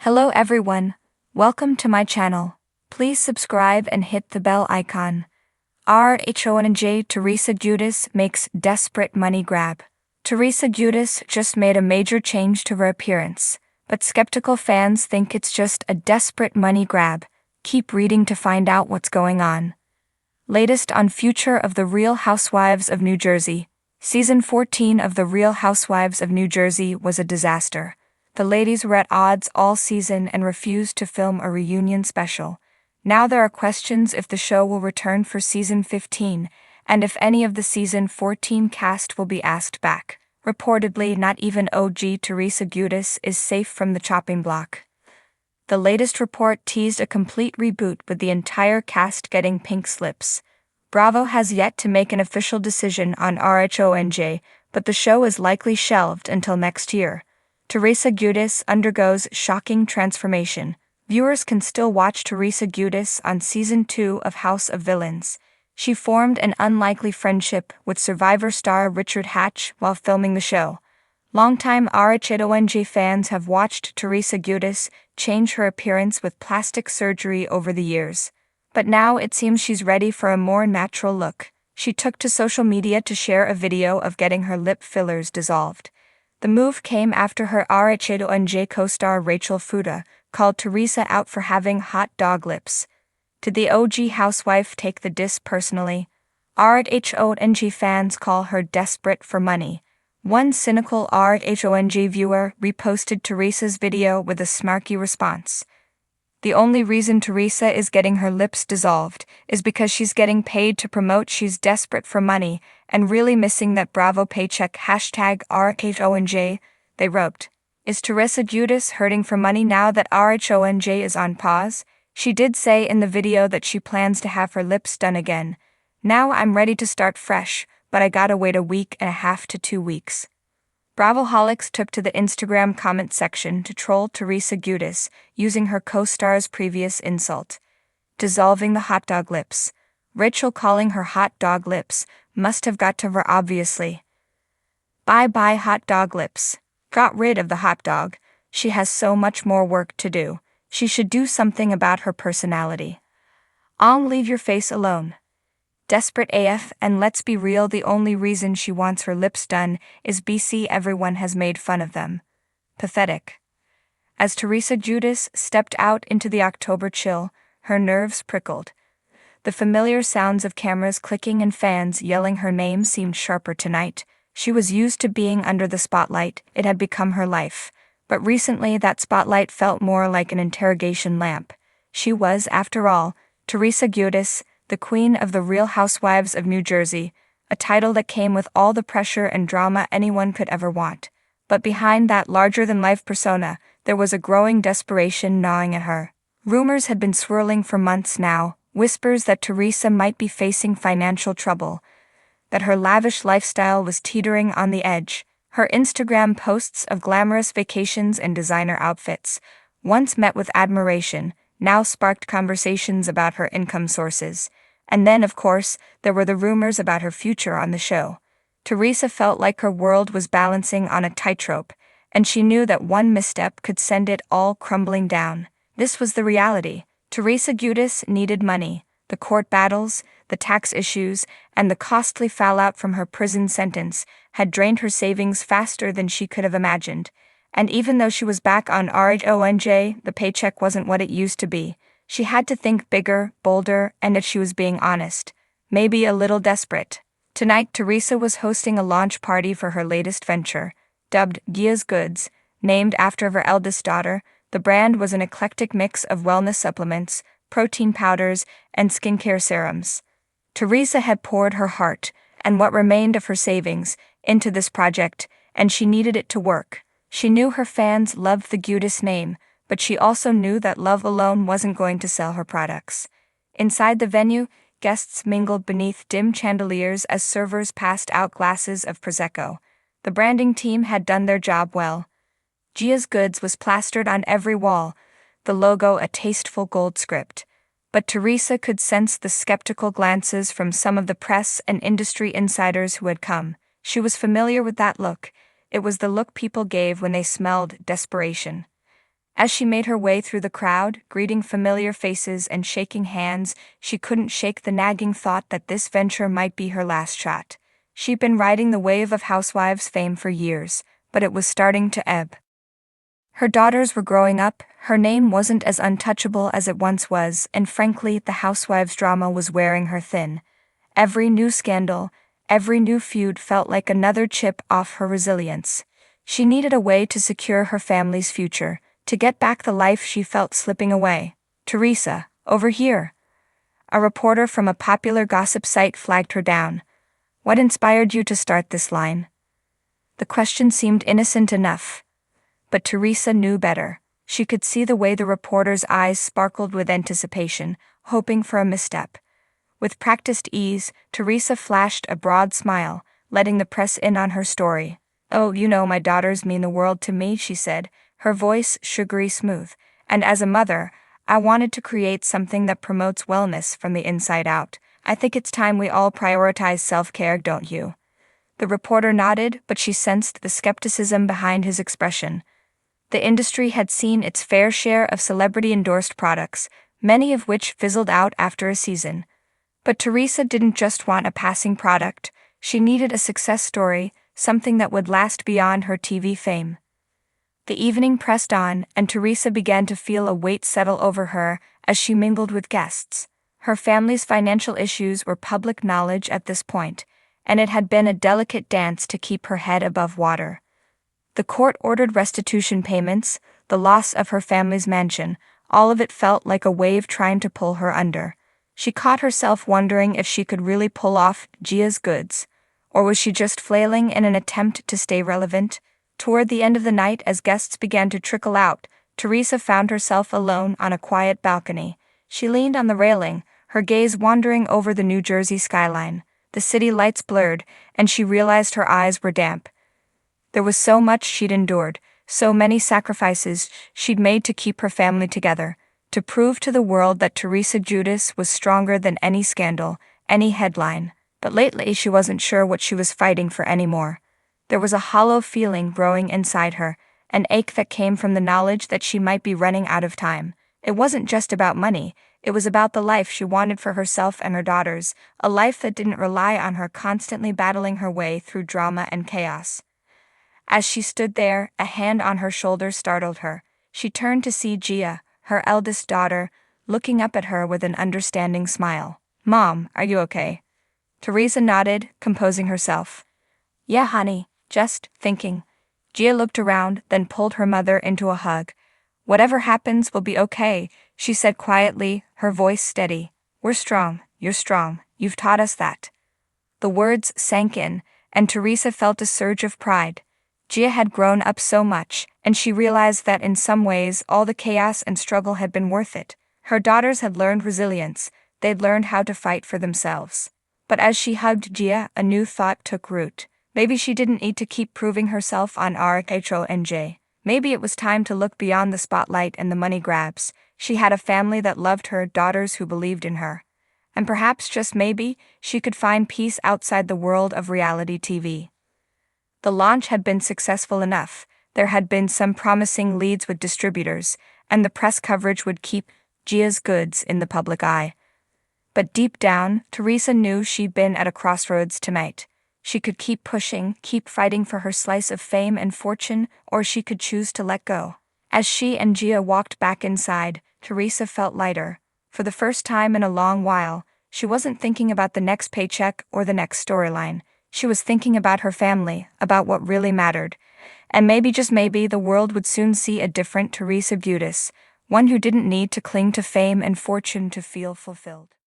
Hello everyone, welcome to my channel. Please subscribe and hit the bell icon. RHONJ Teresa Giudice makes desperate money grab. Teresa Giudice just made a major change to her appearance, but skeptical fans think it's just a desperate money grab. Keep reading to find out what's going on. Latest on future of the Real Housewives of New Jersey. Season 14 of The Real Housewives of New Jersey was a disaster. The ladies were at odds all season and refused to film a reunion special. Now there are questions if the show will return for season 15, and if any of the season 14 cast will be asked back. Reportedly, not even OG Teresa Giudice is safe from the chopping block. The latest report teased a complete reboot with the entire cast getting pink slips. Bravo has yet to make an official decision on RHONJ, but the show is likely shelved until next year. Teresa Giudice undergoes shocking transformation. Viewers can still watch Teresa Giudice on Season 2 of House of Villains. She formed an unlikely friendship with Survivor star Richard Hatch while filming the show. Longtime RHONJ fans have watched Teresa Giudice change her appearance with plastic surgery over the years. But now it seems she's ready for a more natural look. She took to social media to share a video of getting her lip fillers dissolved. The move came after her RHONJ co-star Rachel Fuda called Teresa out for having hot dog lips. Did the OG housewife take the diss personally? RHONJ fans call her desperate for money. One cynical RHONJ viewer reposted Teresa's video with a snarky response. The only reason Teresa is getting her lips dissolved is because she's getting paid to promote she's desperate for money and really missing that Bravo paycheck #RHONJ, they wrote. Is Teresa Giudice hurting for money now that RHONJ is on pause? She did say in the video that she plans to have her lips done again. Now I'm ready to start fresh, but I gotta wait a week and a half to 2 weeks. Bravoholics took to the Instagram comment section to troll Teresa Giudice using her co-star's previous insult. Dissolving the hot dog lips. Rachel calling her hot dog lips must have got to her obviously. Bye-bye hot dog lips. Got rid of the hot dog. She has so much more work to do. She should do something about her personality. I'll leave your face alone. Desperate AF, and let's be real, the only reason she wants her lips done is BC everyone has made fun of them. Pathetic. As Teresa Giudice stepped out into the October chill, her nerves prickled. The familiar sounds of cameras clicking and fans yelling her name seemed sharper tonight. She was used to being under the spotlight, it had become her life. But recently that spotlight felt more like an interrogation lamp. She was, after all, Teresa Giudice, the queen of the Real Housewives of New Jersey, a title that came with all the pressure and drama anyone could ever want. But behind that larger-than-life persona, there was a growing desperation gnawing at her. Rumors had been swirling for months now, whispers that Teresa might be facing financial trouble, that her lavish lifestyle was teetering on the edge. Her Instagram posts of glamorous vacations and designer outfits, once met with admiration, now sparked conversations about her income sources. And then, of course, there were the rumors about her future on the show. Teresa felt like her world was balancing on a tightrope, and she knew that one misstep could send it all crumbling down. This was the reality. Teresa Giudice needed money. The court battles, the tax issues, and the costly fallout from her prison sentence had drained her savings faster than she could have imagined. And even though she was back on RHONJ, the paycheck wasn't what it used to be. She had to think bigger, bolder, and if she was being honest, maybe a little desperate. Tonight, Teresa was hosting a launch party for her latest venture, dubbed Gia's Goods, named after her eldest daughter. The brand was an eclectic mix of wellness supplements, protein powders, and skincare serums. Teresa had poured her heart, and what remained of her savings, into this project, and she needed it to work. She knew her fans loved the Giudice name, but she also knew that love alone wasn't going to sell her products. Inside the venue, guests mingled beneath dim chandeliers as servers passed out glasses of Prosecco. The branding team had done their job well. Gia's Goods was plastered on every wall, the logo a tasteful gold script. But Teresa could sense the skeptical glances from some of the press and industry insiders who had come. She was familiar with that look. It was the look people gave when they smelled desperation. As she made her way through the crowd, greeting familiar faces and shaking hands, she couldn't shake the nagging thought that this venture might be her last shot. She'd been riding the wave of Housewives fame for years, but it was starting to ebb. Her daughters were growing up, her name wasn't as untouchable as it once was, and frankly, the Housewives drama was wearing her thin. Every new scandal, every new feud felt like another chip off her resilience. She needed a way to secure her family's future, to get back the life she felt slipping away. "Teresa, over here." A reporter from a popular gossip site flagged her down. "What inspired you to start this line?" The question seemed innocent enough. But Teresa knew better. She could see the way the reporter's eyes sparkled with anticipation, hoping for a misstep. With practiced ease, Teresa flashed a broad smile, letting the press in on her story. "Oh, you know my daughters mean the world to me," she said, her voice sugary smooth. "And as a mother, I wanted to create something that promotes wellness from the inside out. I think it's time we all prioritize self-care, don't you?" The reporter nodded, but she sensed the skepticism behind his expression. The industry had seen its fair share of celebrity-endorsed products, many of which fizzled out after a season. But Teresa didn't just want a passing product, she needed a success story, something that would last beyond her TV fame. The evening pressed on, and Teresa began to feel a weight settle over her as she mingled with guests. Her family's financial issues were public knowledge at this point, and it had been a delicate dance to keep her head above water. The court-ordered restitution payments, the loss of her family's mansion, all of it felt like a wave trying to pull her under. She caught herself wondering if she could really pull off Gia's goods, or was she just flailing in an attempt to stay relevant? Toward the end of the night, as guests began to trickle out, Teresa found herself alone on a quiet balcony. She leaned on the railing, her gaze wandering over the New Jersey skyline. The city lights blurred, and she realized her eyes were damp. There was so much she'd endured, so many sacrifices she'd made to keep her family together, to prove to the world that Teresa Giudice was stronger than any scandal, any headline. But lately she wasn't sure what she was fighting for anymore. There was a hollow feeling growing inside her, an ache that came from the knowledge that she might be running out of time. It wasn't just about money, it was about the life she wanted for herself and her daughters, a life that didn't rely on her constantly battling her way through drama and chaos. As she stood there, a hand on her shoulder startled her. She turned to see Gia, her eldest daughter, looking up at her with an understanding smile. "Mom, are you okay?" Teresa nodded, composing herself. "Yeah, honey, just thinking." Gia looked around, then pulled her mother into a hug. "Whatever happens will be okay," she said quietly, her voice steady. "We're strong, you're strong, you've taught us that." The words sank in, and Teresa felt a surge of pride. Gia had grown up so much, and she realized that in some ways all the chaos and struggle had been worth it. Her daughters had learned resilience, they'd learned how to fight for themselves. But as she hugged Gia, a new thought took root. Maybe she didn't need to keep proving herself on RHONJ. Maybe it was time to look beyond the spotlight and the money grabs. She had a family that loved her, daughters who believed in her. And perhaps, just maybe, she could find peace outside the world of reality TV. The launch had been successful enough, there had been some promising leads with distributors, and the press coverage would keep Gia's goods in the public eye. But deep down, Teresa knew she'd been at a crossroads tonight. She could keep pushing, keep fighting for her slice of fame and fortune, or she could choose to let go. As she and Gia walked back inside, Teresa felt lighter. For the first time in a long while, she wasn't thinking about the next paycheck or the next storyline. She was thinking about her family, about what really mattered. And maybe, just maybe, the world would soon see a different Teresa Giudice, one who didn't need to cling to fame and fortune to feel fulfilled.